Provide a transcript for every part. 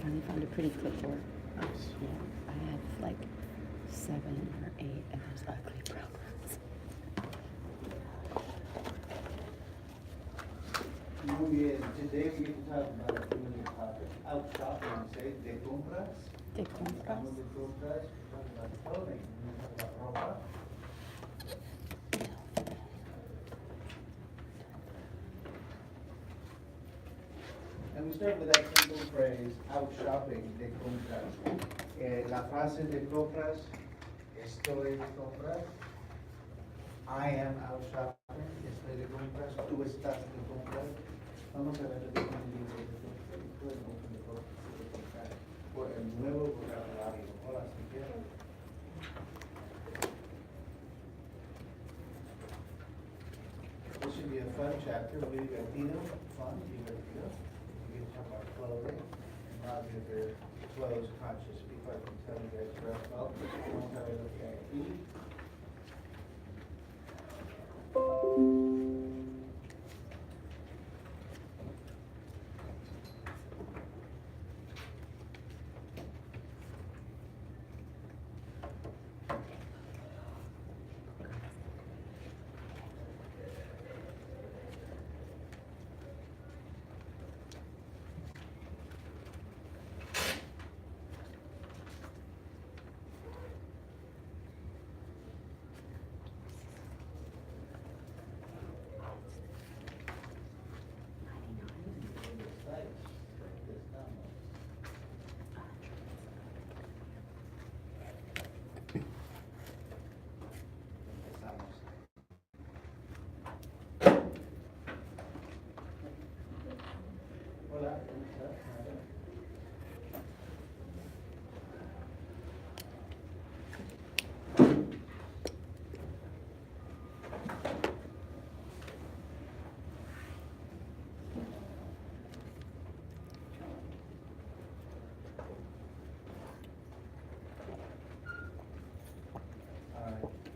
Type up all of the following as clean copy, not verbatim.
finally found a pretty clipboard. Oh, yeah. I have like 7 or 8 of those ugly brown ones. Muy bien. Today we get to talk about a familiar topic. Out shopping, say, de compras. De compras. Estamos de compras. We talk about clothing. We talk about ropa. And we start with that simple phrase, out shopping, de compras. La frase de compras, estoy de compras. I am out shopping, estoy de compras. Tú estás de compras. Vamos a ver el libro por el nuevo vocabulario. Hola, Cintia. This should be a fun chapter, muy divertido, fun, divertido. We get to talk about clothing, and a lot of you are clothes conscious people. I can tell you guys dress well. Vamos a ver lo que hay aquí. Hola, ¿cómo estás?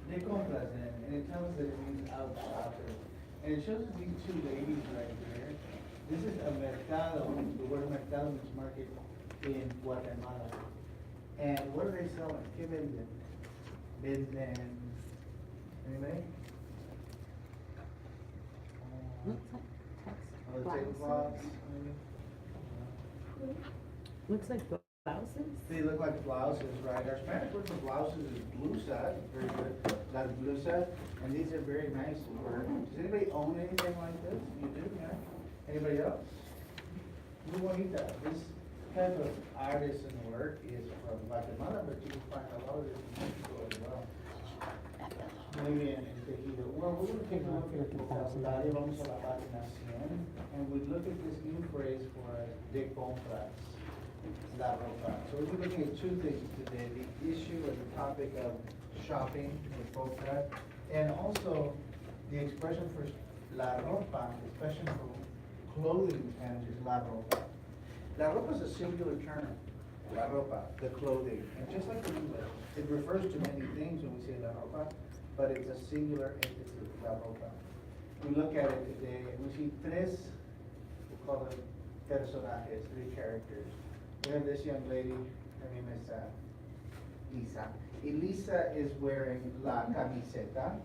De compras, and it tells that it means out shopping. And it shows us these two ladies right here. This is a mercado. The word mercado means market in Guatemala. And what are they selling? ¿Qué venden? Venden. Anybody? Looks like Tablecloths, maybe? Looks like blouses. They look like blouses, right? Our Spanish word for blouses is blusa, very good. Las blusas, and these are very nice to wear. Does anybody own anything like this? You do, yeah? Anybody else? Muy bonita. This type of artisan work is from Guatemala, but you can find a lot of it in Mexico as well. Muy bien, el tejido. Well, we're going to take a look at the vocabulario. Vamos a la página 100, and we look at this new phrase for de compras. La ropa. So we're looking at two things today, the issue or the topic of shopping, the compras, and also the expression for la ropa, the expression for clothing terms is la ropa. La ropa is a singular term, la ropa, the clothing. And just like in English, it refers to many things when we say la ropa, but it's a singular entity, la ropa. We look at it today and we see tres, we call them personajes, 3 characters. We have this young lady, her name is Lisa. Elisa is wearing la camiseta.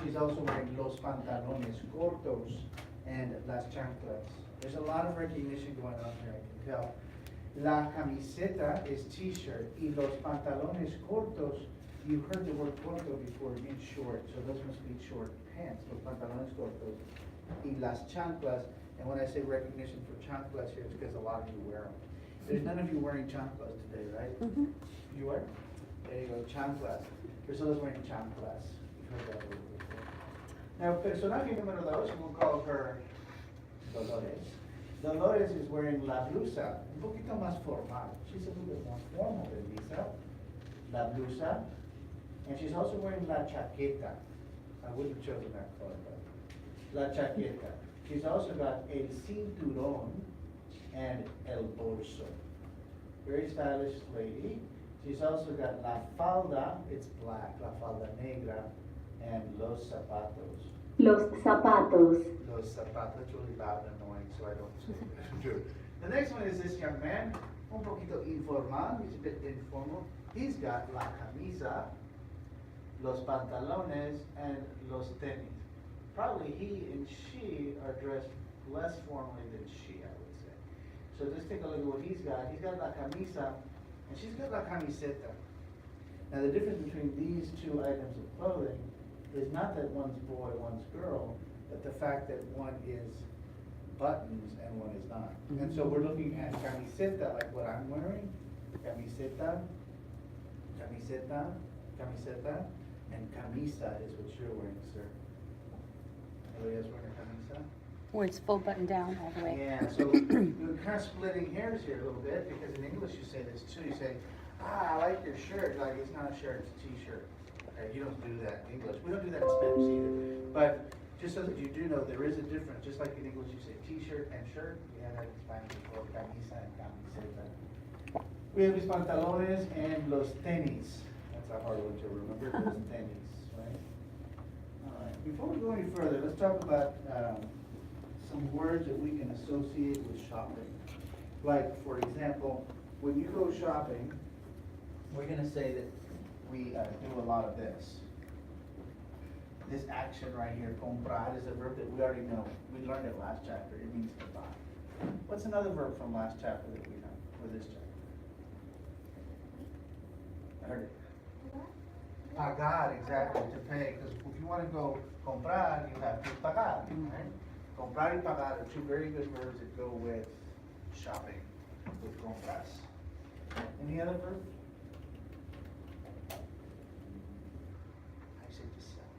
She's also wearing los pantalones cortos and las chanclas. There's a lot of recognition going on here, I can tell. La camiseta is t-shirt, y los pantalones cortos, you heard the word corto before, it means short, so those must be short pants, los pantalones cortos. Y las chanclas, and when I say recognition for chanclas here, it's because a lot of you wear them. There's none of you wearing chanclas today, right? Mm-hmm. You are? There you go, chanclas. Persona's wearing chanclas. You've heard that word before. Now, personaje número 2, we'll call her Dolores. Dolores is wearing la blusa, un poquito más formal. She's a little bit more formal than Lisa. La blusa. And she's also wearing la chaqueta. I wouldn't have chosen that color, but la chaqueta. She's also got el cinturón and el bolso. Very stylish lady. She's also got la falda, it's black, la falda negra, and los zapatos. Los zapatos. Los zapatos, it's really loud and annoying, so I don't say it. The next one is this young man. un poquito informal, he's a bit informal. He's got la camisa, los pantalones, and los tenis. Probably he and she are dressed less formally than she, I would say. So let's take a look at what he's got. He's got la camisa, and she's got la camiseta. Now the difference between these two items of clothing is not that one's boy, one's girl, but the fact that one is buttons and one is not. And so we're looking at camiseta, like what I'm wearing, camiseta, camiseta, camiseta, and camisa is what you're wearing, sir. Anybody else wearing a camisa? Where it's full button down all the way. Yeah, so you're kind of splitting hairs here a little bit, because in English you say this too. You say, I like your shirt. Like, it's not a shirt, it's a t-shirt. Okay, you don't do that in English. We don't do that in Spanish either. But just so that you do know, there is a difference. Just like in English you say t-shirt and shirt, we have that in Spanish as well, camisa and camiseta. We have these pantalones and los tenis. That's a hard one to remember, los tenis, right? All right, before we go any further, let's talk about some words that we can associate with shopping. Like, for example, when you go shopping, we're gonna say that we do a lot of this. This action right here, comprar, is a verb that we already know. We learned it last chapter. It means to buy. What's another verb from last chapter that we know, or this chapter? I heard it. Pagar, exactly, to pay. Because if you want to go comprar, you have to pagar, right? Comprar y pagar are two very good verbs that go with shopping, with compras. Any other verb? I said to sell.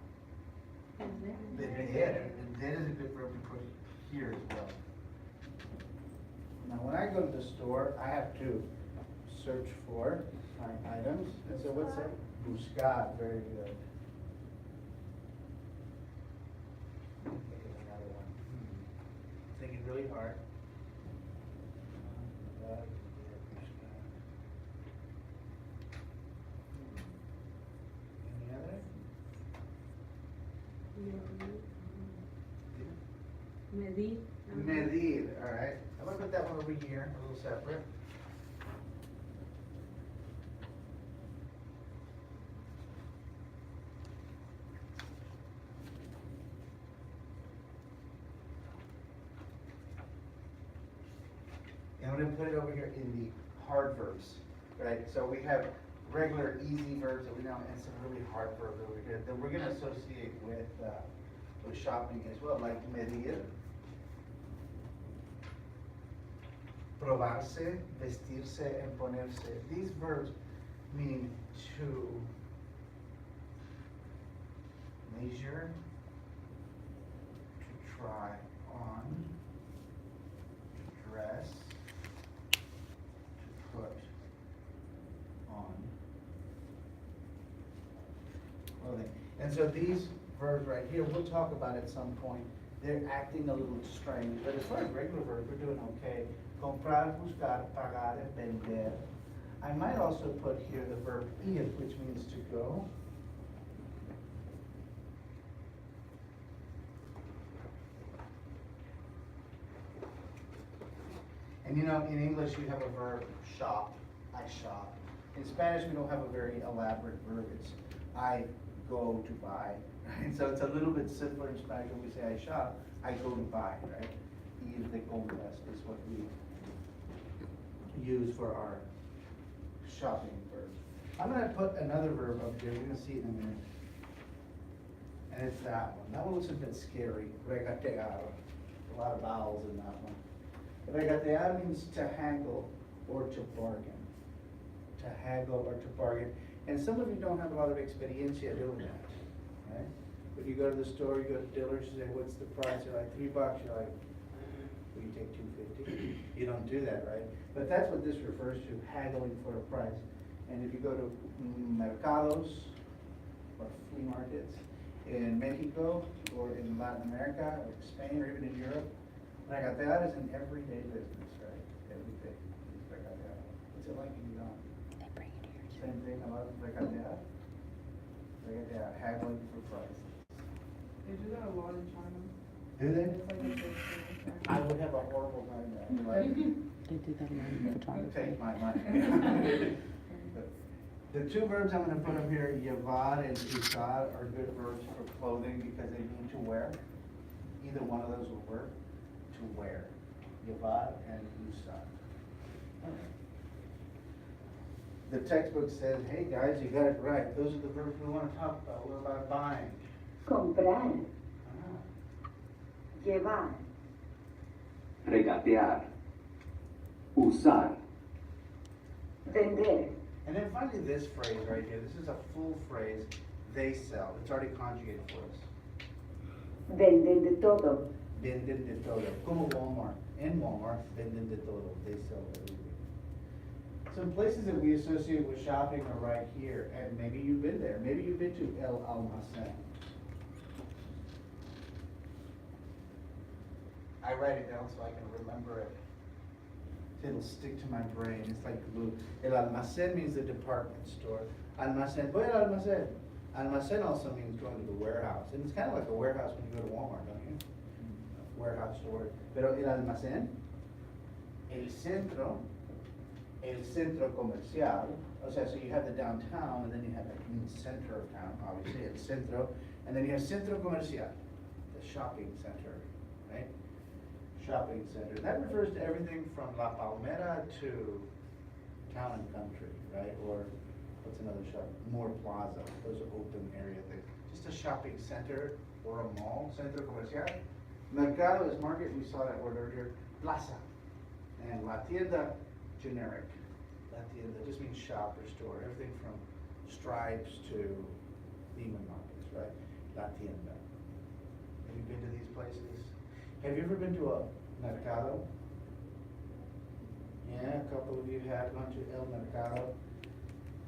Vender. Vender is a good verb to put here as well. Now, when I go to the store, I have to search for my items. And so what's that? Buscar, very good. Think of another one. Thinking really hard. Any other? Medir. Medir, all right. I'm gonna put that one over here, a little separate. And I'm gonna put it over here in the hard verbs, right? So we have regular easy verbs that we know, and some really hard verbs over here that we're gonna associate with shopping as well, like medir, probarse, vestirse, and ponerse. These verbs mean to measure, to try on, to dress, to put on clothing. And so these verbs right here, we'll talk about at some point, they're acting a little strange, but as far as regular verbs, we're doing okay. Comprar, buscar, pagar, and vender. I might also put here the verb ir, which means to go. And you know, in English you have a verb, shop, I shop. In Spanish we don't have a very elaborate verb, it's I go to buy. And so it's a little bit simpler in Spanish when we say I shop, I go to buy, right? Ir de compras is what we use for our shopping verbs. I'm gonna put another verb up here, we're gonna see it in a minute. And it's that one. That one looks a bit scary, regatear. A lot of vowels in that one. Regatear means to haggle or to bargain. To haggle or to bargain. And some of you don't have a lot of experiencia doing that, right? When you go to the store, you go to dealers, you say, what's the price? You're like, $3. You're like, will you take $2.50? You don't do that, right? But that's what this refers to, haggling for a price. And if you go to mercados or flea markets in Mexico or in Latin America or Spain or even in Europe, regatear is an everyday business, right? Every day. Regatear. What's it like in Iran? They bring it here. Same thing about regatear. Regatear, haggling for price. They do that a lot in China. Do they? It's like a big thing. I would have a horrible time there. Like, They do that a lot in photography. Take my money. The two verbs I'm gonna put up here, llevar and usar, are good verbs for clothing because they mean to wear. Either one of those will work, to wear. Llevar and usar. The textbook says, hey guys, you got it right. Those are the verbs we wanna talk about. What about buying? comprar, Ah. llevar, regatear, usar, vender, And then finally this phrase right here, this is a full phrase, they sell. It's already conjugated for us. venden de todo, Venden de todo. Como Walmart. In Walmart, venden de todo. They sell everything. Some places that we associate with shopping are right here, and maybe you've been there. Maybe you've been to El Almacén. I write it down so I can remember it. It'll stick to my brain. It's like glue. El Almacén means the department store. Almacén, voy al almacén. Almacén also means going to the warehouse. And it's kind of like a warehouse when you go to Walmart, don't you? Warehouse store. Pero el almacén, el centro comercial, o sea, so you have the downtown, and then you have the center of town, obviously, el centro, and then you have centro comercial, the shopping center, right? Shopping center. That refers to everything from La Palmera to Town and Country, right? Or what's another shop? More Plaza. Those are open area things. Just a shopping center or a mall, centro comercial. Mercado is market. We saw that word earlier. Plaza. And la tienda, generic. La tienda just means shop or store. Everything from Stripes to Neiman Marcus, right? La tienda. Have you been to these places? Have you ever been to a mercado? Yeah, a couple of you have gone to El Mercado.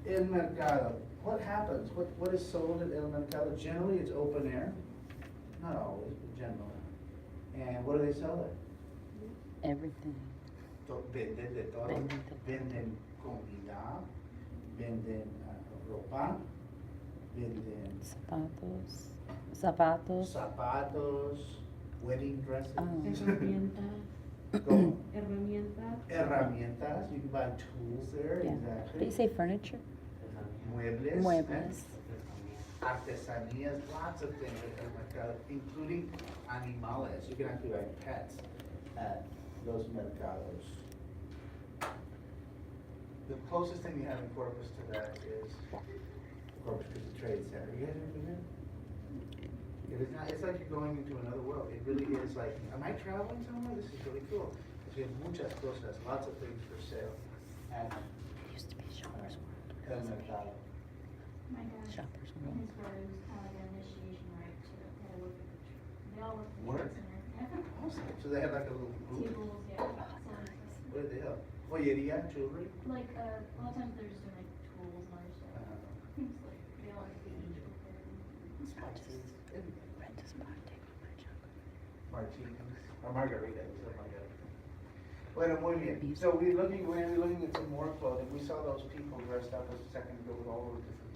El Mercado, what happens? What is sold at El Mercado? Generally, it's open air. Not always, but generally. And what do they sell there? Everything. Venden de todo. Venden de todo. Venden comida, venden ropa, venden Zapatos. zapatos, wedding dresses. Herramientas. ¿Cómo? Herramientas. Herramientas, you can buy tools there, Yeah. exactly. How do you say furniture? Muebles. Muebles. Artesanías, lots of things at El Mercado, including animales. You can actually buy pets at those mercados. The closest thing you have in Corpus to that is Corpus Christi Trade Center. You guys ever been there? It is not, it's like you're going into another world. It really is like, am I traveling somewhere? This is really cool. Because we have muchas cosas, lots of things for sale at It used to be Shoppers El World. Mercado. My dad, Shoppers his World. brother was kind of like an initiation right to, they all work at the, they all work at the Work? Trade Center. Awesome. So they have like a little booth. Tables, yeah, so What do they have? Joyería, jewelry? like, a lot of times they're just doing like tools and other stuff. It's like, they all like the age group there. Spices. Red just bought a table for chocolate. Martinis, or margaritas, something like that. Bueno, muy bien. So we're looking at some more clothing. We saw those people dressed up a second ago with all those different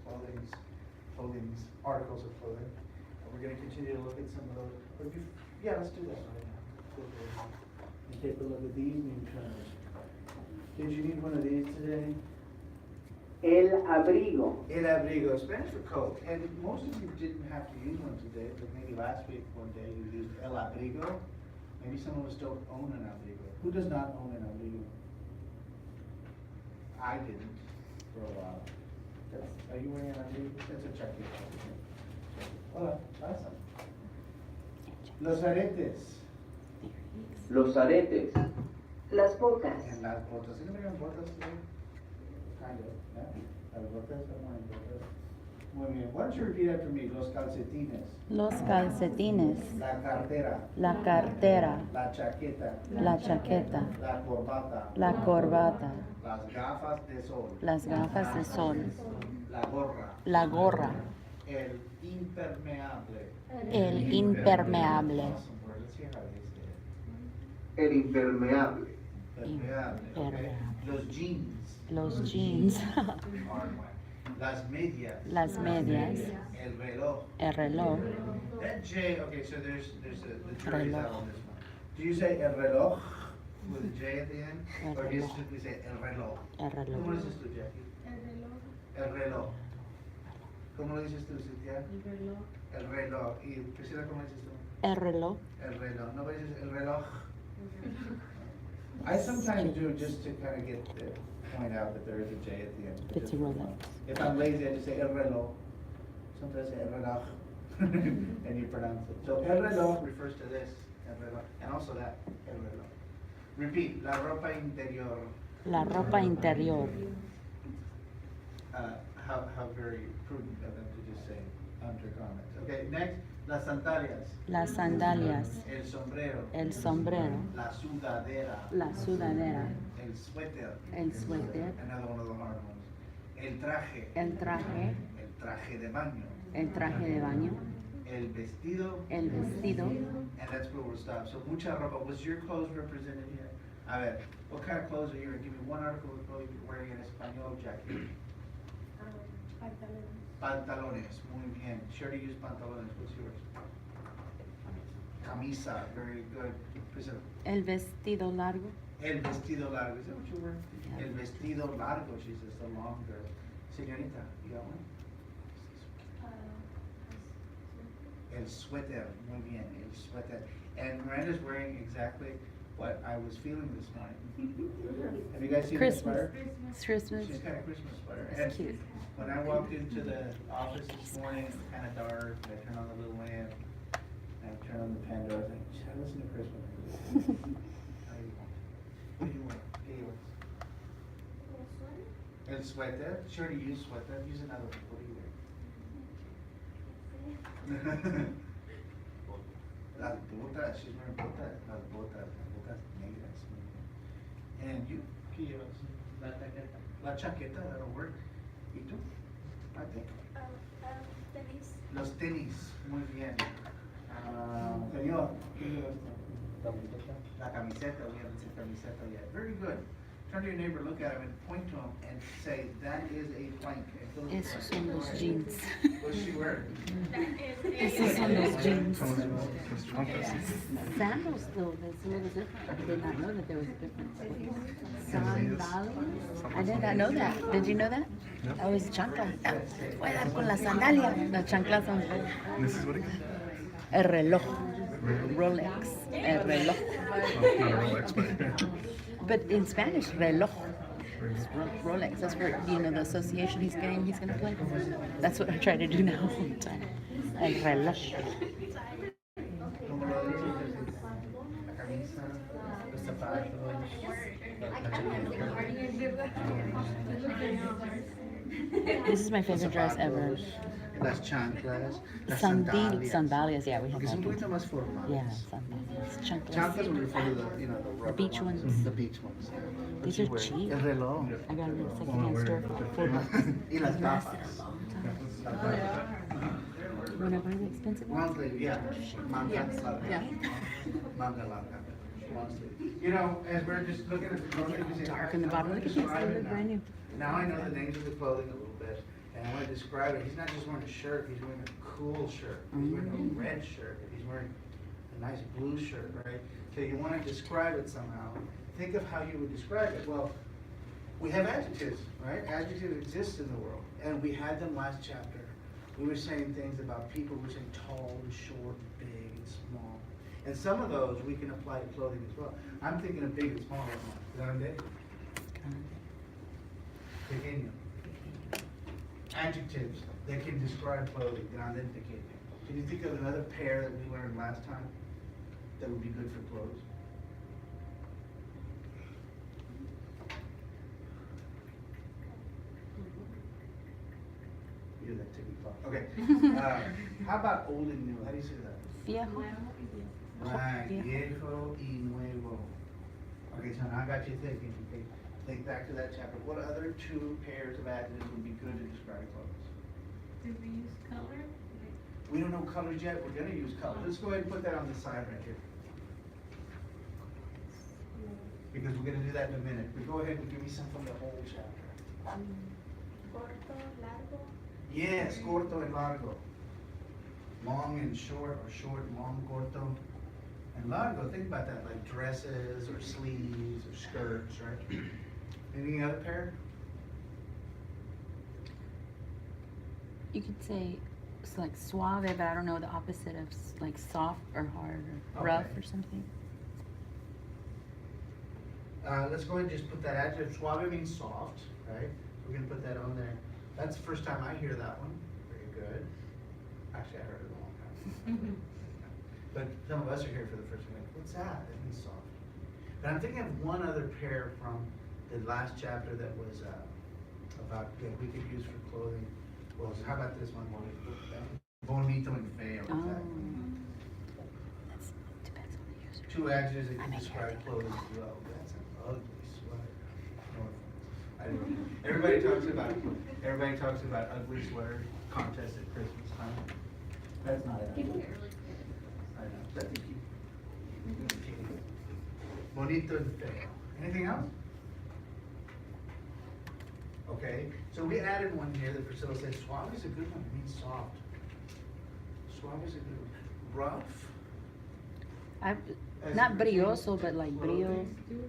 clothing articles of clothing. And we're gonna continue to look at some of those. But yeah, let's do that right now. And take a look at these new terms. Did you need one of these today? el abrigo, El abrigo, Spanish for coat, and most of you didn't have to use one today, but maybe last week one day you used el abrigo. Maybe some of us don't own an abrigo. Who does not own an abrigo? I didn't for a while. Are you wearing an abrigo? That's a chaqueta. Hola, pasa. Los aretes. los aretes, las botas, And las botas. ¿Anybody wearing botas today? Kind of, yeah. Las botas, I'm wearing botas. Muy bien. Why don't you repeat after me? Los calcetines. Los calcetines. La cartera. La cartera. La chaqueta. La chaqueta. La corbata. La corbata. Las gafas de sol. Las gafas de sol. La gorra. La gorra. El impermeable. El impermeable. Awesome word. Let's see how they say it. el impermeable, Impermeable. Okay. Impermeable. Los jeans. Los jeans. Hard one. Las medias. Las medias. El reloj. El reloj. That J, okay, so there's the jury's out Reloj. on this one. Do you say el reloj with a J at the end, El or do you reloj. strictly say el reloj? El ¿Cómo lo reloj. dices tú, Jackie? El reloj. El reloj. ¿Cómo lo dices tú, Cintia? El reloj. El reloj. ¿Y Priscila, cómo dices tú? El reloj. El reloj. Nobody says el reloj. I sometimes do just to kind of get the point out that there is a J at the end. It's a Rolex. If I'm lazy, I just say el reloj. Sometimes I say el reloj, and you pronounce it. So el reloj refers to this, el reloj, and also that, el reloj. Repeat, la ropa interior. La ropa interior. How very prudent of them to just say undergarments. Okay, next, las sandalias. Las sandalias. El sombrero. El sombrero. La sudadera. La sudadera. El suéter. El suéter. Another one of the hard ones. El traje. El traje. El traje de baño. El traje de baño. El vestido. El vestido. And that's where we'll stop. So mucha ropa. Was your clothes represented here? A ver, what kind of clothes are you wearing? Give me one article of clothes you're wearing in español, Jackie. Pantalones. Muy bien. Sure to use pantalones. What's yours? Camisa. Very good. Priscilla. El vestido largo. El vestido largo. Is that what you're wearing? Yeah. El vestido largo, she says, the longer. Señorita, you got one? El suéter. Muy bien. El suéter. And Miranda's wearing exactly what I was feeling this morning. Have you guys seen the Christmas. sweater? It's Christmas. She's got a Christmas sweater. It's And cute. when I walked into the office this morning, it was kind of dark. I turned on the little lamp. I turned on the Pandora. I was like, should I listen to Christmas music? How do you want? What do you want? ¿Qué llevas? El suéter. Sure to use sweater. Use another one. What do you wear? Las botas. She's wearing botas. Las botas. Las botas negras. And you? ¿Qué llevas? La chaqueta. La chaqueta. That'll work. ¿Y tú? I think. Los tenis. Muy bien. Señor, ¿qué llevas? La camiseta. We haven't said camiseta yet. Very good. Turn to your neighbor, look at him, and point to him and say, that is a blank. And fill in the Esos blank. son Go los ahead. jeans. What's she wearing? Esos son los jeans. jeans. Sandals though, that's a little different. I did not know that there was a difference. Sandalias? I did not know that. Did you know that? That was chancla. Voy a dar con la sandalia. Las chanclas son This is what again? el reloj. Rolex. El reloj. Oh, not a Rolex, but But in Spanish, reloj. It's Rolex. That's for, you know, the association he's gonna play. That's what I try to do now all the time. El reloj. ¿Cómo lo dices? La camisa, los zapatos, la chaqueta. This is my favorite dress ever. Las chanclas, las Sandalias, yeah, we have Porque son un that. poquito más formales. Yeah, sandalias. Chanclas Chanclas. would refer to the, you know, the rubber beach ones. The beach ones. These are cheap. El reloj. I got them in a secondhand store for $4. Y las gafas. When I buy the expensive ones? Long sleeve, yeah. Manga larga. Yeah. Manga larga. Long sleeve. You know, as we're just looking at the clothing, we say, Dark in the bottom. Look at this, they look brand new. Now I know the names of the clothing a little bit, and I want to describe it. He's not just wearing a shirt, he's wearing a cool shirt. He's wearing a red shirt, and he's wearing a nice blue shirt, right? So you want to describe it somehow. Think of how you would describe it. Well, we have adjectives, right? Adjectives exist in the world, and we had them last chapter. We were saying things about people. We were saying tall and short, and big and small. And some of those we can apply to clothing as well. I'm thinking of big and small right now. Grande, pequeño. Adjectives that can describe clothing. Grande and pequeño. Can you think of another pair that we learned last time that would be good for clothes? You do that ticky-tock. Okay. How about old and new? How do you say that? Viejo. Right, Viejo. viejo y nuevo. Okay, so now I got you thinking. Okay, think back to that chapter. What other two pairs of adjectives would be good to describe clothes? Did we use color? We don't know colors yet. We're gonna use colors. Let's go ahead and put that on the side right here. Because we're gonna do that in a minute. But go ahead and give me some from the whole chapter. Corto, largo. Yes, corto and largo. Long and short, or short, long, corto. And largo, think about that, like dresses or sleeves or skirts, right? Any other pair? You could say it's like suave, but I don't know the opposite of like soft or hard or rough Okay. or something. Let's go ahead and just put that adjective. Suave means soft, right? We're gonna put that on there. That's the first time I hear that one. Very good. Actually, I heard it a long time. But some of us are here for the first time. Like, what's that? It means soft. But I'm thinking of one other pair from the last chapter that was about we could use for clothing. Well, so how about this one? Bonito and feo. Oh. Exactly. That's depends on the user. Two adjectives that I can make describe everything. clothing as well. That's an ugly sweater. No offense. I don't know. Everybody talks about ugly sweater contest at Christmas time. That's not it. People get really creative. I know. That's a cute. Bonito and feo. Anything else? Okay, so we added one here that Priscilla said suave is a good one. It means soft. Suave is a good one. Rough. I As not it pertains brioso, to but like clothing. brio.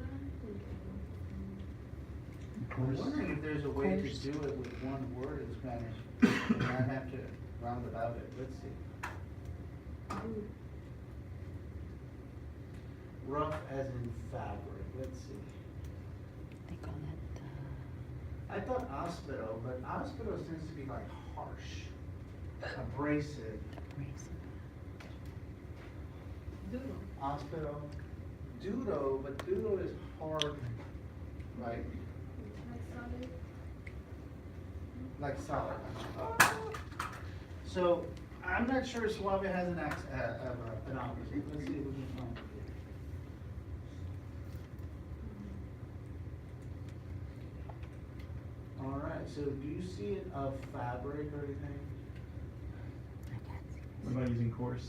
I'm wondering if there's a way to Coarse. do it with one word in Spanish, and not have to round about it. Let's see. Rough as in fabric. Let's see. They call that I thought hospital, but hospital tends to be like harsh, abrasive. abrasive. Doodle. Hospital, doodle, but doodle is hard, right? Like solid. So I'm not sure suave has an opposite. Let's see if we can find it. All right. So do you see it of fabric or anything? I can't see. What about using coarse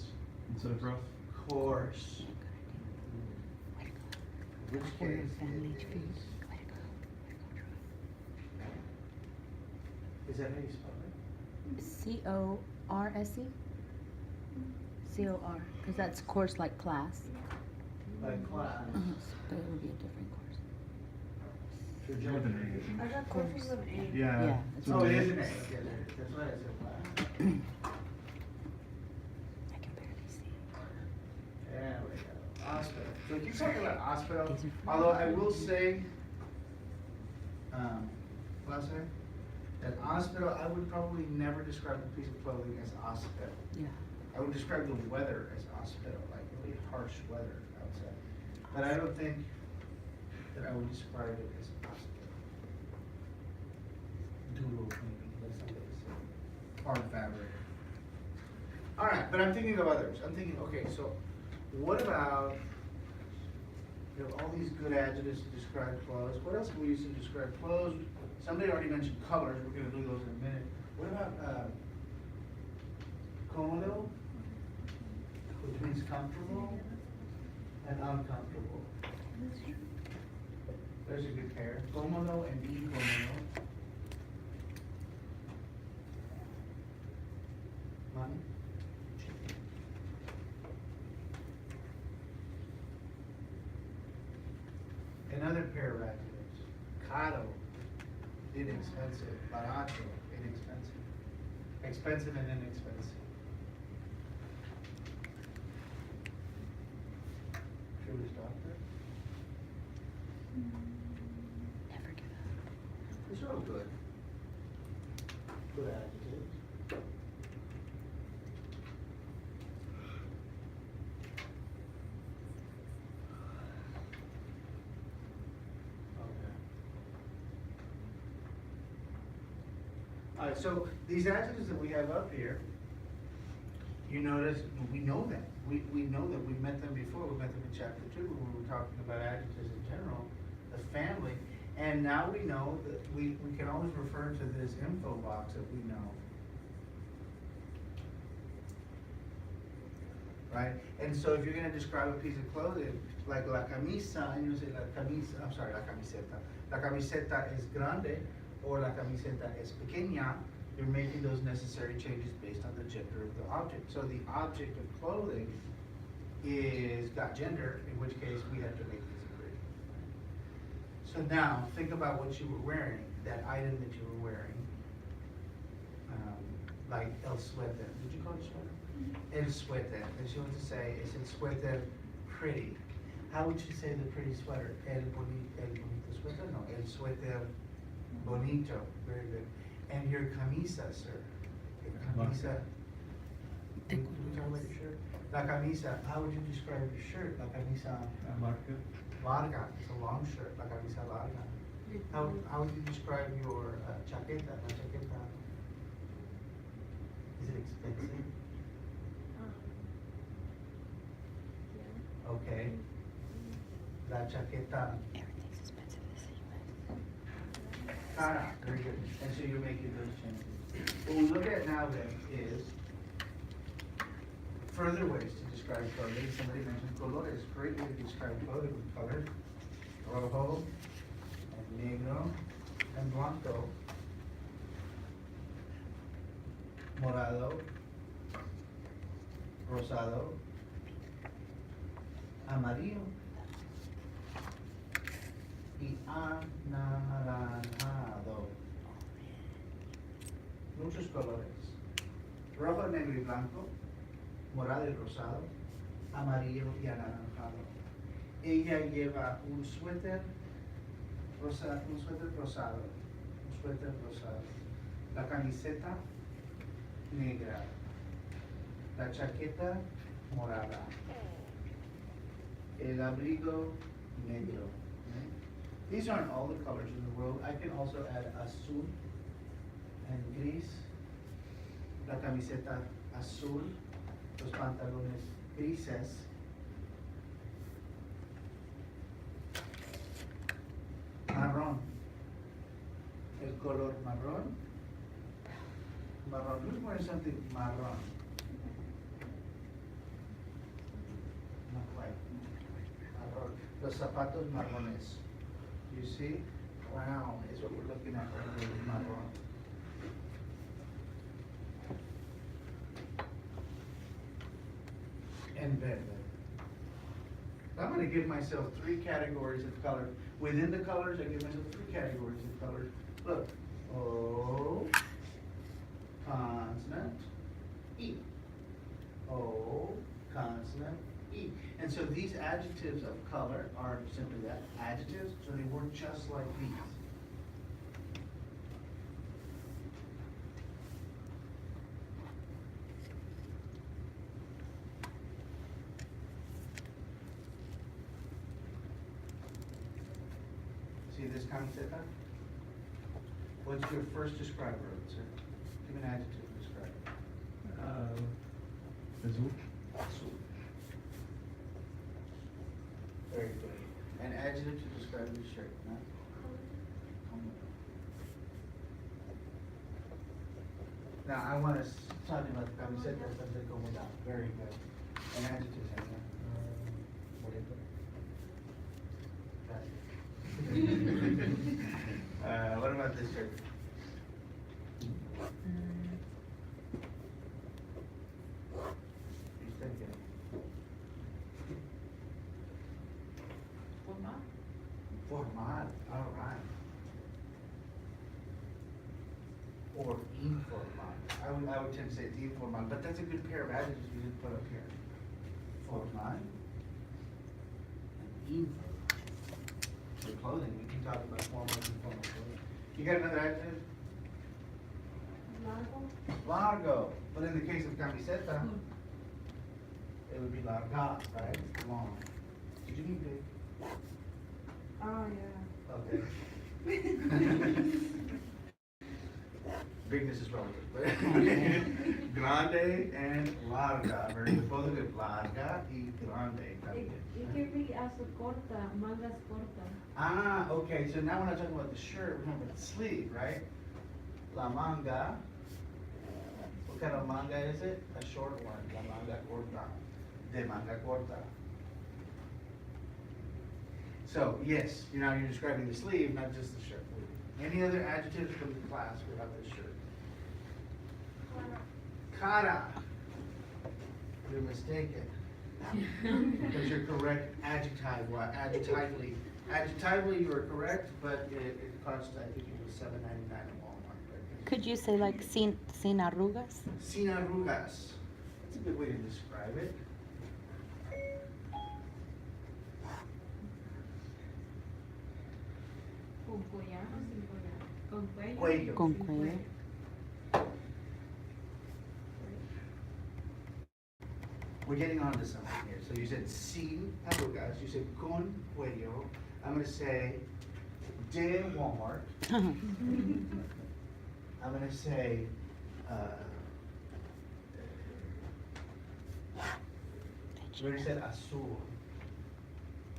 instead of rough? Coarse. Way to go. Which For your case family it tree. is. Way to go. Way to go, Troy. Is that how you spell it? C-O-R-S-E? C-O-R, because that's course like class. Like class. But it would be a different course. For With gender. an I got courses of A. Yeah. Yeah, that's it's Oh, what it it is is. an A. Okay, there it is. That's why I said class. I can barely see. There we go. Hospital. So if you talk about hospital, These are for- although I will say, what I say? That hospital, I would probably never describe a piece of clothing as hospital. Yeah. I would describe the weather as hospital, like really harsh weather outside. But I don't think that I would describe it as hospital. Doodle, maybe, that's something to say. Hard fabric. All right, but I'm thinking of others. I'm thinking, okay, so what about, you have all these good adjectives to describe clothes. What else can we use to describe clothes? Somebody already mentioned colors. We're gonna do those in a minute. What about, cómodo, which means comfortable, and uncomfortable. There's a good pair. Cómodo and incómodo. Money? Another pair of adjectives. Caro, inexpensive. Barato, inexpensive. Expensive and inexpensive. Should we stop there? Never give up. These are all good. Good adjectives. Okay. All right, so these adjectives that we have up here, you notice, we know them. We know that we met them before. We met them in chapter 2 when we were talking about adjectives in general, the family. And now we know that we can always refer to this info box that we know. Right? And so if you're gonna describe a piece of clothing, like la camisa, and you say la camisa, I'm sorry, la camiseta. La camiseta es grande, or la camiseta es pequeña, you're making those necessary changes based on the gender of the object. So the object of clothing is got gender, in which case we have to make this a pretty. So now, think about what you were wearing, that item that you were wearing. Like el suéter. Did you call it sweater? El suéter. And she wants to say, is el suéter pretty? How would you say the pretty sweater? El bonito suéter? No, el suéter bonito. Very good. And your camisa, sir. Your camisa. We talk about your shirt. La camisa. How would you describe your shirt? La camisa Marca. larga. It's a long shirt. La camisa larga. How would you describe your chaqueta? La chaqueta. Is it expensive? Yeah. Okay. La chaqueta. Everything's expensive in the US. Cara. Very good. And so you're making those changes. What we look at now then is further ways to describe clothing. Somebody mentioned colores. Great way to describe clothing with color. Rojo, and negro, and blanco. Morado, rosado, amarillo y anaranjado. Muchos colores. Rojo, negro y blanco, morado y rosado, amarillo y anaranjado. Ella lleva un suéter rosado, un suéter rosado. La camiseta negra, la chaqueta morada, el abrigo negro. These aren't all the colors in the world. I can also add azul and gris, la camiseta azul, los pantalones grises, marrón, el color marrón. Marrón. Who's wearing something marrón? Not quite. Marrón. Los zapatos marrones. You see? Brown is what we're looking at right here, marrón. And verde. I'm going to give myself 3 categories of color. Within the colors, I give myself 3 categories of color. Look. O. Consonant E. O, consonant E. And so these adjectives of color are simply that, adjectives, so they work just like these. See this camiseta? What's your first describer of it, sir? Give an adjective to describe it. Azul. Azul. Very good. An adjective to describe your shirt, no? Now, I want to talk about the camiseta, something como that. Very good. An adjective, Sandra. What do you put? What about this shirt? You said it. Formal, all right. Or informal. I would tend to say informal, but that's a good pair of adjectives we didn't put up here. Formal and informal. For clothing, we can talk about formal and informal clothing. You got another adjective? Largo. Largo. But in the case of camiseta, it would be larga, right? Long. Did you mean big? Oh, yeah. Okay. Bigness is relative. Grande and larga. Very good. Both of it. Larga y grande. It can be also corta, mangas corta. Ah, okay. So now we're not talking about the shirt, we're talking about the sleeve, right? La manga. What kind of manga is it? A short one. La manga corta. De manga corta. So, yes, you're describing the sleeve, not just the shirt. Any other adjectives from the class without this shirt? Cara. You're mistaken. Because you're correct adjectively. Adjectively, you are correct, but it costs, I think it was $7.99 at Walmart. But Could you say like sin arrugas? sin arrugas. That's a good way to describe it. ¿Con collar o sin collar? ¿Con cuello? Cuello. Con Sin cuello. We're getting on to something here. So you said sin arrugas, you said con cuello. I'm gonna say de Walmart. I'm gonna say, you already said azul.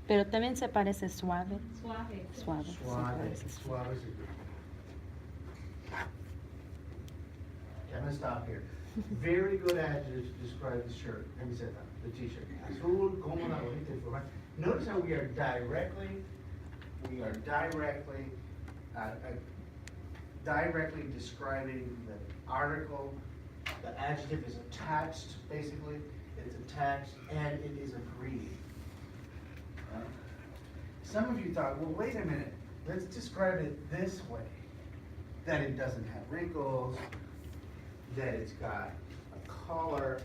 Pero también se parece suave. Suave. Suave. se Suave. parece suave. Suave is a good one. Okay, I'm gonna stop here. Very good adjectives to describe the shirt. Let me say that. The t-shirt. Azul, cómoda, bonita, y formal. Notice how we are directly describing the article. The adjective is attached, basically. It's attached and it is agreed. Some of you thought, well, wait a minute, let's describe it this way. That it doesn't have wrinkles, that it's got a collar,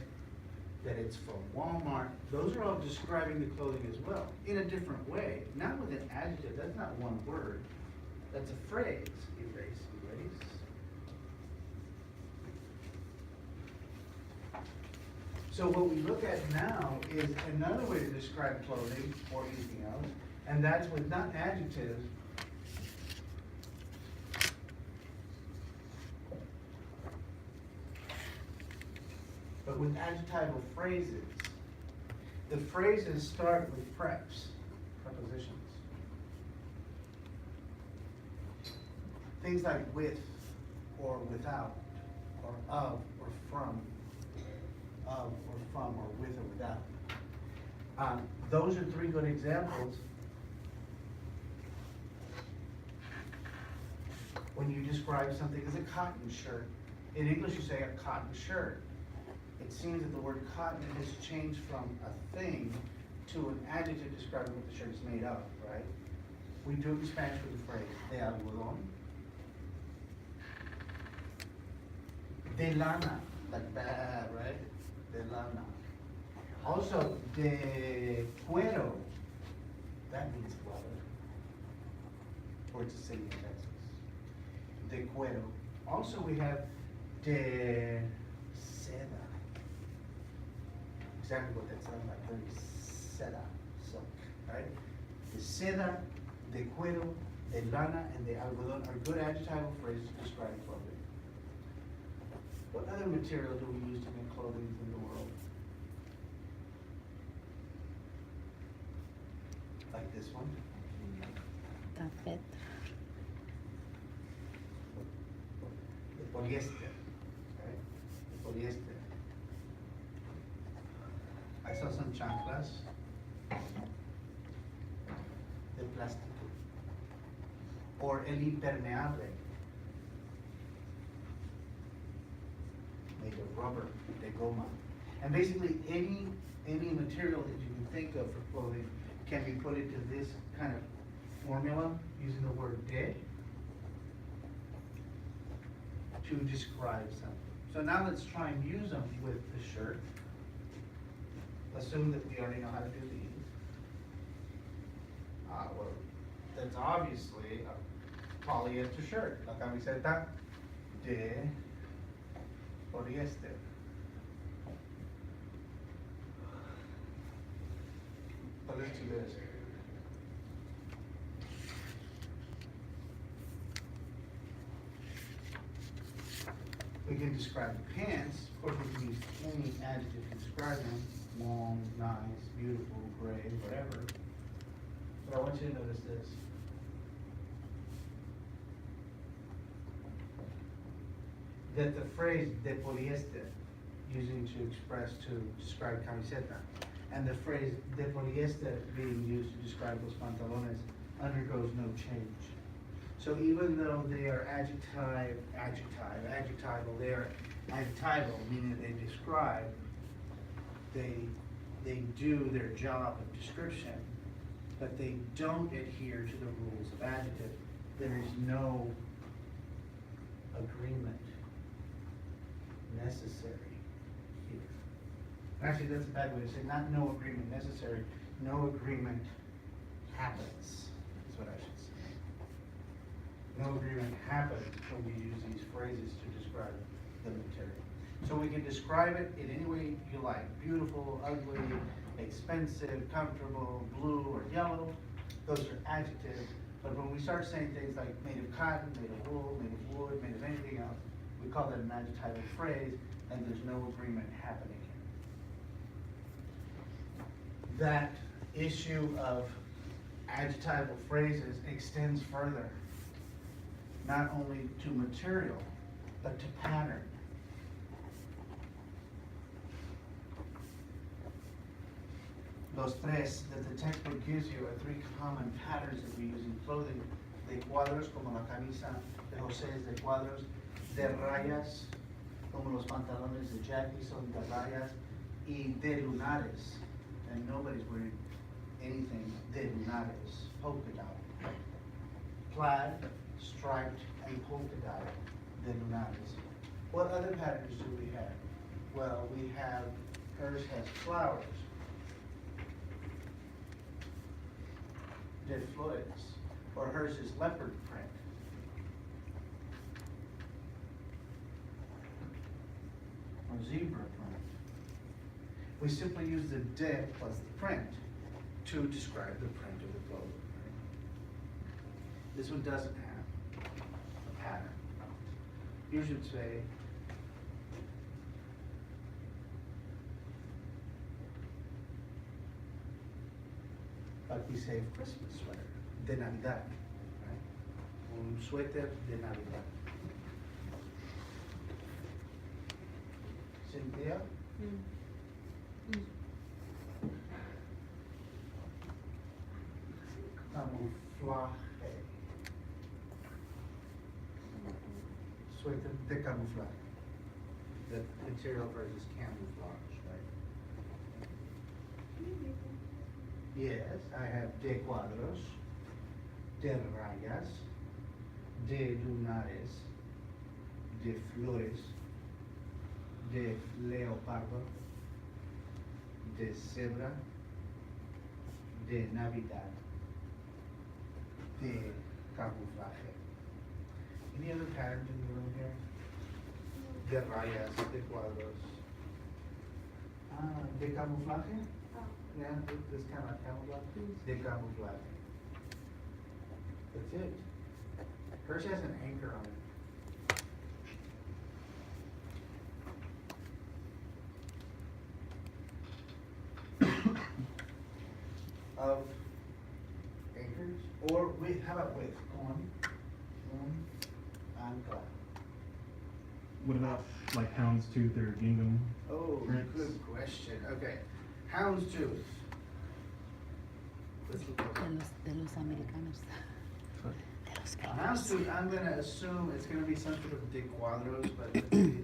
that it's from Walmart. Those are all describing the clothing as well, in a different way. Not with an adjective, that's not one word. That's a phrase. Erase, erase. So what we look at now is another way to describe clothing or anything else, and that's with not adjectives, but with adjectival phrases. The phrases start with preps, prepositions. Things like with, or without, or of, or from, or with, or without. Those are three good examples. When you describe something as a cotton shirt, in English you say a cotton shirt. It seems that the word cotton has changed from a thing to an adjective describing what the shirt is made of, right? We do it in Spanish with the phrase de algodón, de lana, like bad, right? De lana. Also, de cuero, that means leather. Or it's a city in Texas. De cuero. Also, we have de seda. Exactly what that sounds like, very seda, silk, right? De seda, de cuero, de lana, and de algodón are good adjectival phrases to describe clothing. What other material do we use to make clothing in the world? Like this one. Taffeta. The polyester, right? The polyester. I saw some chanclas de plástico. Or el impermeable, made of rubber, de goma. And basically any material that you can think of for clothing can be put into this kind of formula using the word de to describe something. So now let's try and use them with the shirt. Assume that we already know how to do these. Well, that's obviously a polyester shirt. La camiseta de polyester. But let's do this. We can describe the pants. Of course, we can use any adjective to describe them. Long, nice, beautiful, gray, whatever. But I want you to notice this. That the phrase de polyester, using to describe camiseta, and the phrase de polyester being used to describe los pantalones undergoes no change. So even though they are adjectival, they are adjectival, meaning they describe, they they do their job of description, but they don't adhere to the rules of adjective. There is no agreement necessary here. Actually, that's a bad way to say, not no agreement necessary, no agreement happens, is what I should say. No agreement happens when we use these phrases to describe the material. So we can describe it in any way you like, beautiful, ugly, expensive, comfortable, blue or yellow. Those are adjectives. But when we start saying things like made of cotton, made of wool, made of wood, made of anything else, we call that an adjectival phrase, and there's no agreement happening here. That issue of adjectival phrases extends further, not only to material, but to pattern. Los tres that the textbook gives you are three common patterns that we use in clothing: de cuadros, como la camisa de José es de cuadros; de rayas, como los pantalones de Jackie son de rayas; y de lunares, and nobody's wearing anything de lunares, polka dot. Plaid, striped, and polka dot, de lunares. What other patterns do we have? Well, we have, hers has flowers. De flores, or hers is leopard print. Or zebra print. We simply use the de plus the print to describe the print of the clothing. This one doesn't have a pattern. You should say, like we say Christmas sweater, de Navidad, right? Un suéter de Navidad. Cynthia? Camuflaje. Suéter de camuflaje. The material versus camouflage, right? Yes, I have de cuadros, de rayas, de lunares, de flores, de leopardo, de zebra, de Navidad, de camuflaje. Any other patterns in the room here? De rayas, de cuadros. De camuflaje? Yeah, this kind of camouflage. De camuflaje. That's it. Hers has an anchor on it. Of anchors, or with, how about with ancla. What about like houndstooth or gingham? Oh, prints? good question. Okay, houndstooth. Let's look at De los americanos. De los gringos. houndstooth. I'm gonna assume it's gonna be some sort of de cuadros, but let's see.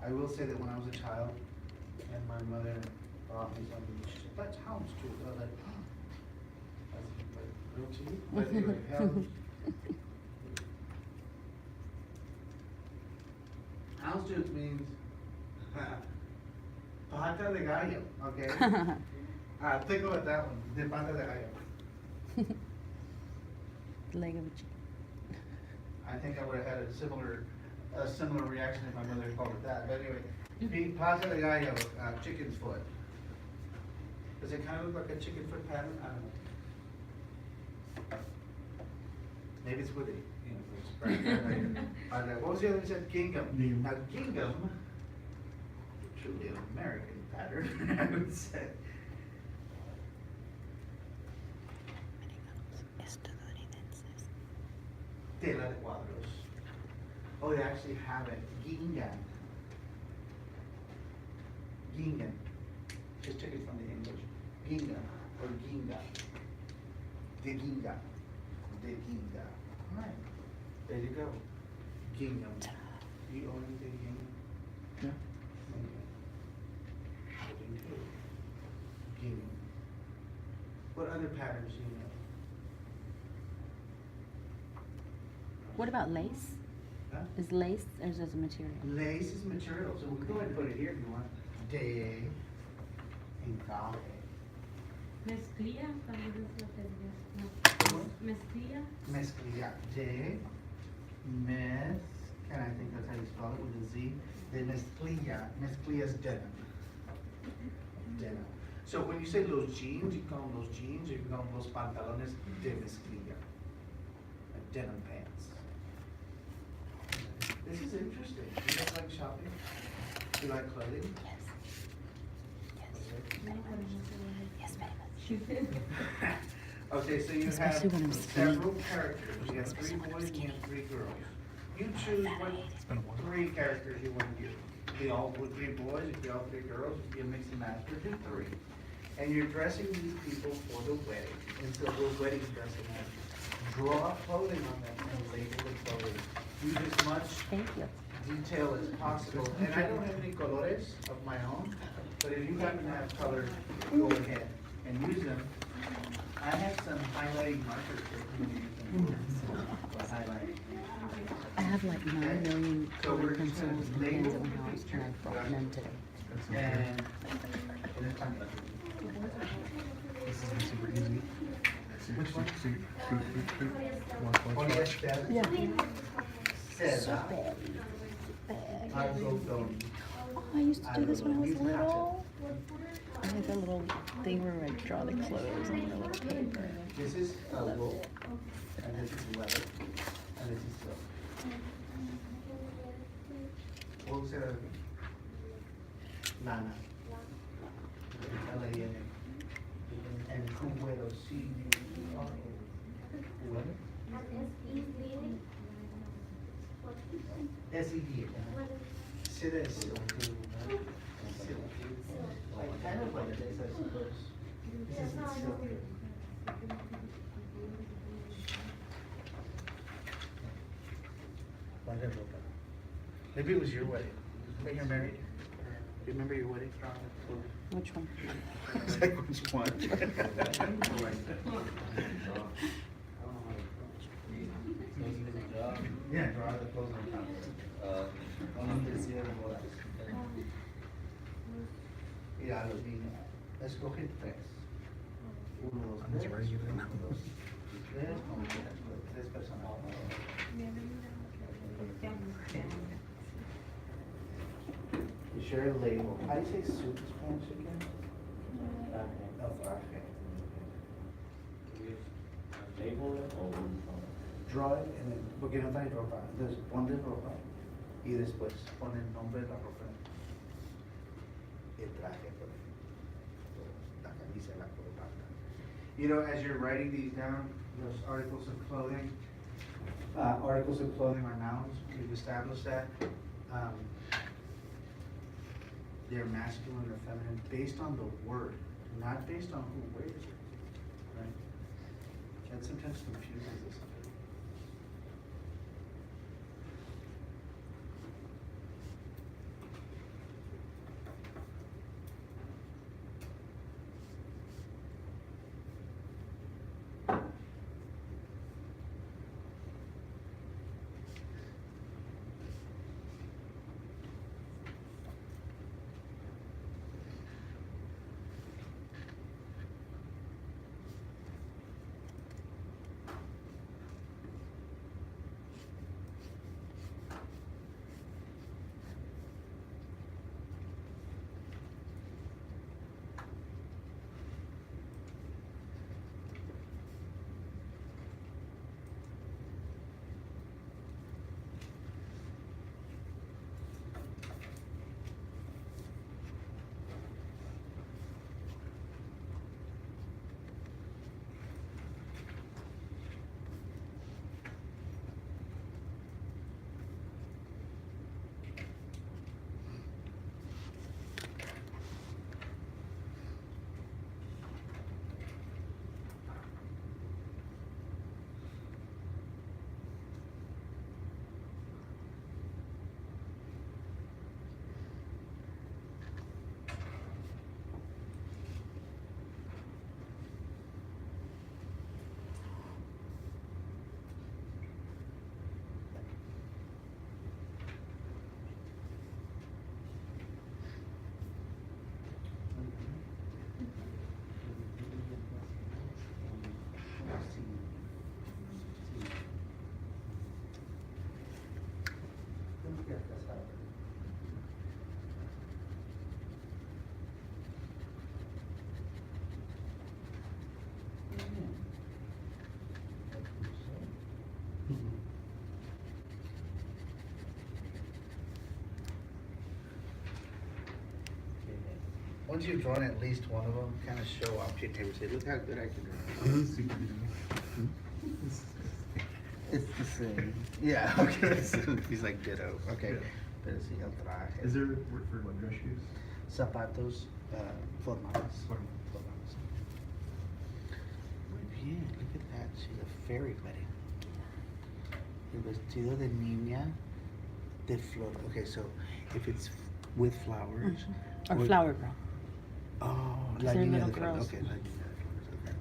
I will say that when I was a child and my mother bought me something, she said, "That's houndstooth." I was like, "Oh, that's like real to you?" But anyway, houndstooth. Houndstooth means pata de gallo, okay? Think about that one, de pata de gallo. Leg of a chicken. I think I would have had a similar reaction if my mother had called it that. But anyway, the pata de gallo, chicken's foot. Does it kind of look like a chicken foot pattern? I don't know. Maybe it's woody. You know, it's brown. What was the other one you said? Gingham. Gingham. Now gingham, truly an American pattern, I would say. Estadounidenses. Tela de cuadros. Oh, they actually have it. Gingham. Gingham. Just took it from the English. Gingham or ginga. De ginga. De ginga. All right. There you go. Gingham. You own anything gingham? Yeah. Okay. other patterns do you know? What about lace? Huh? Is lace or is it a material? Lace is material, so we can go ahead and put it here if you want. De encaje. Mezclilla, también es lo que diría. No. Mezclilla. Mezclilla. De mez, and I think that's how you spell it with a Z. De mezclilla. Mezclilla is denim. Denim. So when you say los jeans, you call them los jeans, or you call them los pantalones de mezclilla. Like denim pants. This is interesting. Do you guys like shopping? Do you like clothing? Yes. No, pero no sé dónde. Yes, very much. Okay, so you have Especially when I'm skinny. several characters. You have 3 boys and you have 3 girls. You choose what It's been a while. 3 characters you want to do. Be all with 3 boys, if you all 3 girls, if you mix and match, or do 3. And you're dressing these people for the wedding. And so we're wedding dressing them. Draw clothing on them and label the clothing. Use as much Thank you. detail as possible. And I don't have any colores of my own, but if you happen to have colors, go ahead and use them. I have some highlighting markers that you can use them for highlighting. I have like 9 million So colored we're just gonna pencils and label pens in the my house, and I brought none today. And This is super easy. Which one? Watch. Yeah. Seda, Bad. algodón. Oh, I used to do this when I was little. I had that little thing where I draw the clothes on the little paper. This is wool, and this is leather, and this is silk. What was that? Lana. L-A-N-A. And cuero, C-U-E-R-O. Cuero? S-E-D. Seda is silk. Silk. Like kind of like this, I suppose. This isn't silk. Maybe it was your wedding. When you're married. Do you remember your wedding? Which one? It's like which one? Yeah, draw the clothes on top. Mira, los niños. Escoge 3. 1, 2, 3. 1, 2, 3. Como quieras, 3 personas. You share a label. How do you say soup in Spanish again? Oh, traje. Label it or Draw it and then, porque no trae ropa. Entonces ponle ropa y después pon el nombre de la ropa. El traje, por ejemplo. La camisa, la corbata. You know, as you're writing these down, those articles of clothing are nouns. We've established that. They're masculine or feminine based on the word, not based on who wears it. Right? That sometimes confuses us. once you've drawn at least one of them, kind of show off to your neighbors, say, look how good I can draw. Super It's the same. Yeah, okay. He's like ditto, okay. Yeah. Pero sí, el traje. Is there a word for what dress shoes? Zapatos formales. Formales. Muy bien, look at that. She's a fairy wedding. El vestido de niña de flor. Okay, so if it's with flowers. Or flower girl. Oh, Is la there niña little de flores. girls? Okay, la niña de flores. Okay.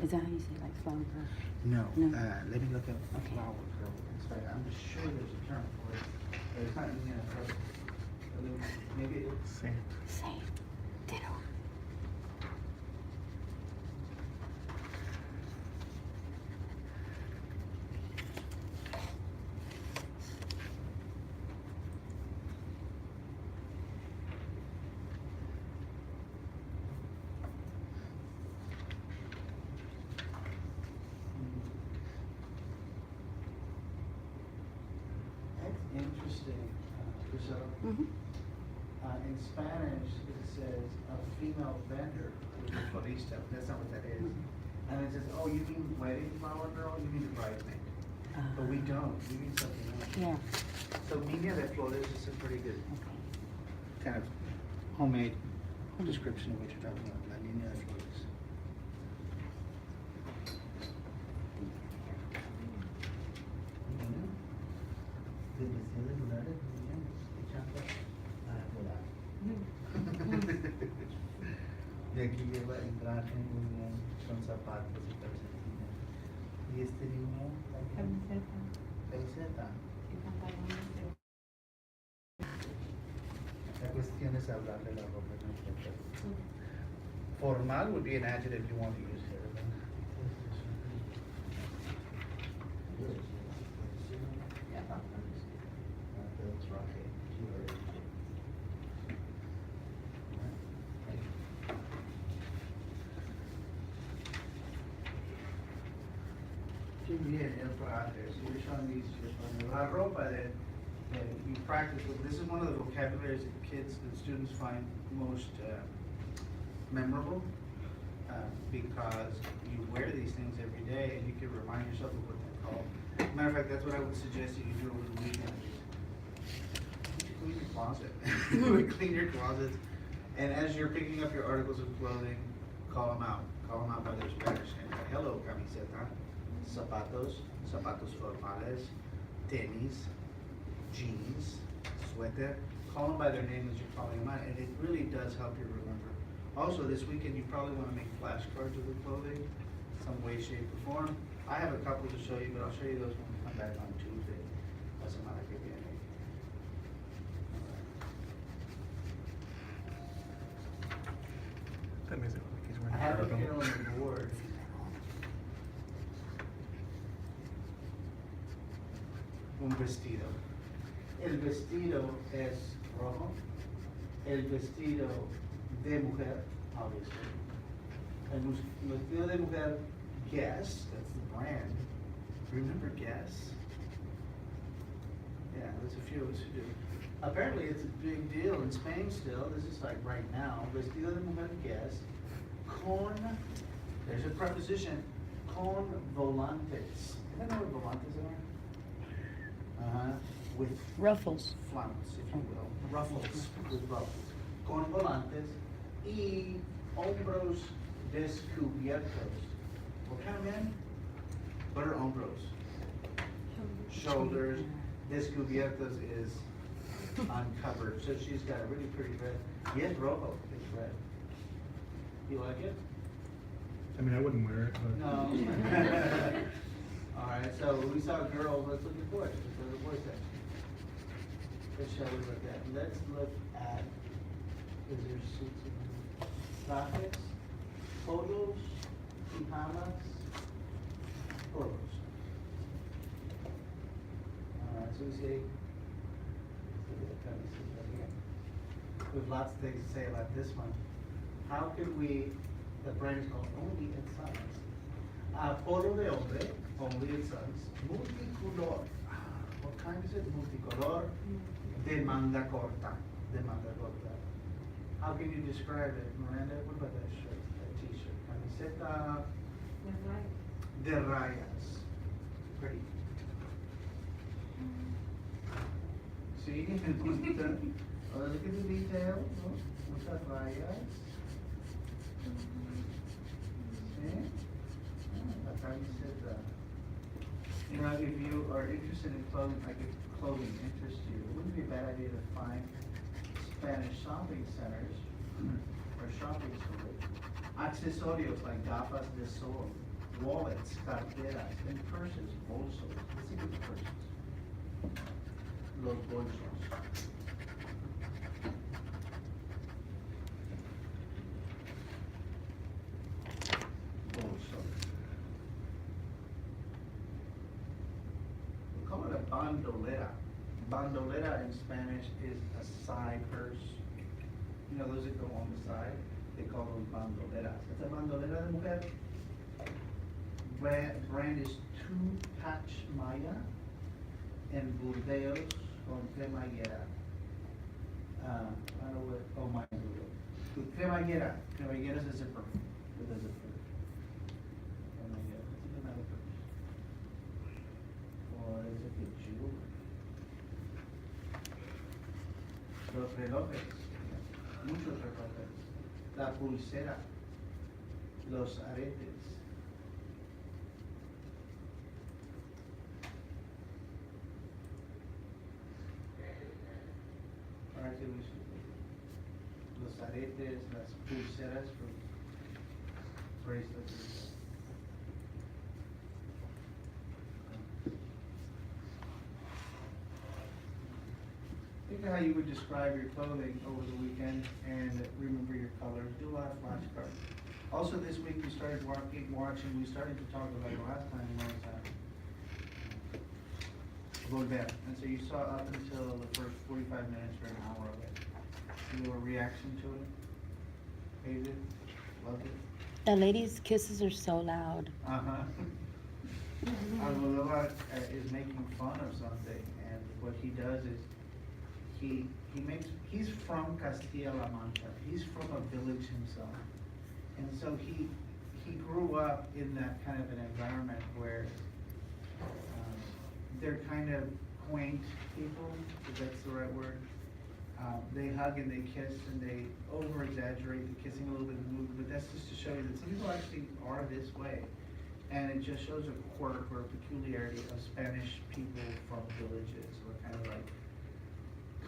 Is that how you say like flower girl? No, No. let me look at Okay. flower girl. Sorry, I'm sure there's a term for it. But it's not niña de flores. Maybe it's. Same. Same. Ditto. That's interesting, Priscilla. Mm-hmm. In Spanish, it says a female vendor, which is florista. That's not what that is. And it says, oh, you mean wedding flower girl? You mean the bridesmaid? But we don't. We mean something else. Yeah. So niña de flores is a pretty good Okay. kind of homemade description of what you're talking about. La niña de flores. El vestido de lunares, muy bien. Y chanclas para volar. Y aquí lleva el traje muy bien, con zapatos y calcetines. Y este niño también. Camiseta Camiseta. y pantalones de La cuestión es hablar de la ropa, no importa. Formal would be an adjective you want to use here. Yeah, that's right. Qué bien, el traje. So you're showing these, la ropa that you practice with. This is one of the vocabularies that kids, that students find most memorable because you wear these things every day and you can remind yourself of what they're called. Matter of fact, that's what I would suggest that you do over the weekend. Clean your closet. Clean your closets. And as you're picking up your articles of clothing, call them out. Call them out by their Spanish name. Like, hello, camiseta, zapatos, zapatos formales, tenis, jeans, sweater. Call them by their name as you're calling them out, and it really does help you remember. Also, this weekend, you probably want to make flashcards of the clothing, some way, shape, or form. I have a couple to show you, but I'll show you those when we come back on Tuesday. La semana que viene. That makes it look like he's wearing I a have it cardigan. here on the board. Un vestido. El vestido es rojo. El vestido de mujer, obviously. El vestido de mujer, Guess, that's the brand. Remember Guess? Yeah, there's a few of us who do. Apparently, it's a big deal in Spain still. This is like right now. Vestido de mujer, Guess. Con, there's a preposition, con volantes. You know what volantes are? With Ruffles. flaunts, if you will. Ruffles, with ruffles. Con volantes y hombros descubiertos. What kind of men? What are hombros? Shoulders. Descubiertos is uncovered. So she's got a really pretty red. Yes, rojo, it's red. You like it? I mean, I wouldn't wear it, but. No. All right, so we saw girls, let's look at boys. Let's look at boys section. What shall we look at? Let's look at, is there suits in trajes, polos, pijamas, polos. All right, so we see, let's look at the premises right here. We have lots of things to say about this one. How could we, the brand is called Only in Sons. Polo de hombre, Only in Sons. Multicolor. What kind is it? Multicolor. De manga corta. De manga corta. How can you describe it, Miranda? What about that shirt, that t-shirt? Camiseta The right. de rayas. Pretty. See, oh, look at the details, no? Muchas rayas. See? La camiseta. You know, if you are interested in clothing, like if clothing interests you, it wouldn't be a bad idea to find Spanish shopping centers or shopping stores. Accesorios like gafas de sol, wallets, carteras, and purses, bolsos. Let's see the purses. Los bolsos. Bolsos. We call it a bandolera. Bandolera in Spanish is a side purse. You know, those that go on the side, they call those bandoleras. It's a bandolera de mujer. Brand is Two-Patch Maya and Burdeos con cremallera. I don't know what, oh my, cremallera. Cremallera is a zipper. With a zipper. Cremallera. Let's see another purse. Or is it the jewelry? Los relojes, muchos relojes, la pulsera, los aretes. Ahora sí, los aretes, las pulseras for bracelets. Think of how you would describe your clothing over the weekend and remember your colors. Do a lot of flashcards. Also, this week we started watching. We started to talk about it last time was Volver. And so you saw up until the first 45 minutes or an hour of it. See your reaction to it? Hated it? Loved it? The ladies' kisses are so loud. Uh-huh. Almodovar is making fun of something, and what he does is he's from Castilla-La Mancha. He's from a village himself. And so he grew up in that kind of an environment where they're kind of quaint people, if that's the right word. They hug and they kiss and they over-exaggerate the kissing a little bit in the movie, but that's just to show you that some people actually are this way. And it just shows a quirk or a peculiarity of Spanish people from villages, or kind of like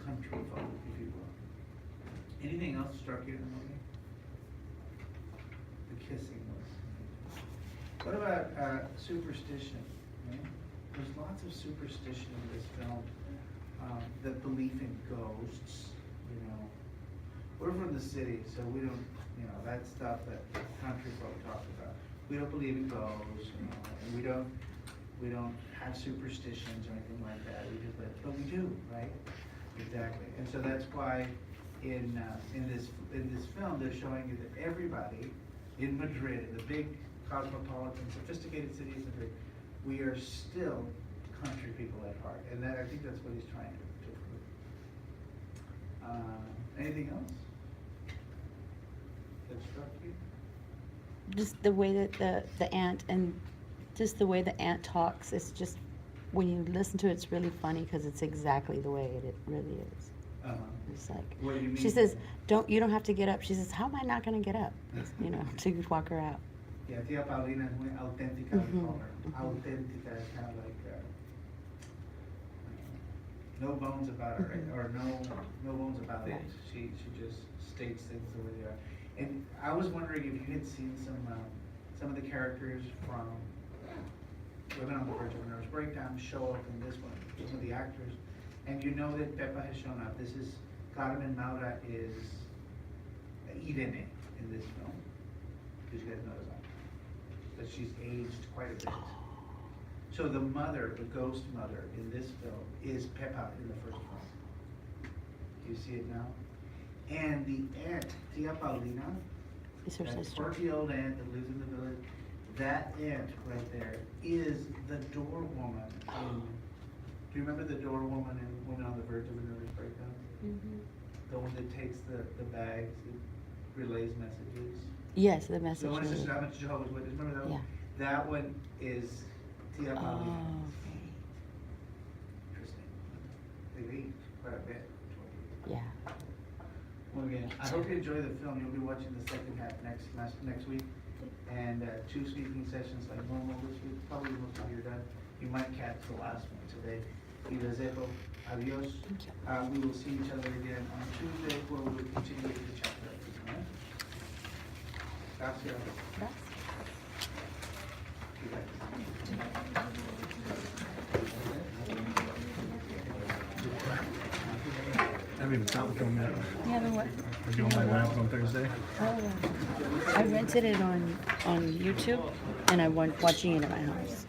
country folk, if you will. Anything else struck you in the movie? The kissing was. What about superstition? Right? There's lots of superstition in this film. The belief in ghosts, you know. We're from the city, so we don't, you know, that's stuff that country folk talk about. We don't believe in ghosts, you know, and we don't have superstitions or anything like that. We just, but we do, right? Exactly. And so that's why in this film they're showing you that everybody in Madrid, in the big cosmopolitan, sophisticated city of Madrid, we are still country people at heart, and that I think that's what he's trying to prove. Anything else that struck you? Just the way that the aunt and just the way the aunt talks, it's just, when you listen to it, it's really funny because it's exactly the way it really is. It's like, What do you mean? she says, you don't have to get up. She says, how am I not going to get up? You know, to walk her out. Yeah, Tia Paulina is muy auténtica, we call her. Auténtica is kind of like, no bones about her, or no bones about it. She just states things the way they are. And I was wondering if you had seen some of the characters from Women on the Verge of a Nervous Breakdown show up in this one, some of the actors. And you know that Pepa has shown up. This is, Carmen Maura is Irene in this film. Did you guys notice that? That she's aged quite a bit. So the mother, the ghost mother in this film is Pepa in the first film. Do you see it now? And the aunt, Tia Paulina, Is her that sister. quirky old aunt that lives in the village, that aunt right there is the door woman in, do you remember the door woman in Women on the Verge of a Nervous Breakdown? Mm-hmm. the one that takes the bags, it relays messages. Yes, the The one that message. says, I'm a Jehovah's Witness, remember that one? Yeah. That one is Tia Oh, Maria. okay. Interesting. They read quite a bit. Yeah. Well, again, I hope you enjoy the film. You'll be watching the second half next week. And 2 speaking sessions like normal this week. Probably most of you are done. You might catch the last one today. Y les dejo. Adios. We will see each other again on Tuesday where we will continue with the chapter. All right? Gracias. Gracias. You guys. I haven't even stopped the film yet. You haven't what? We're doing my lab on Thursday. Oh, I rented it on YouTube, and I went watching it at my house.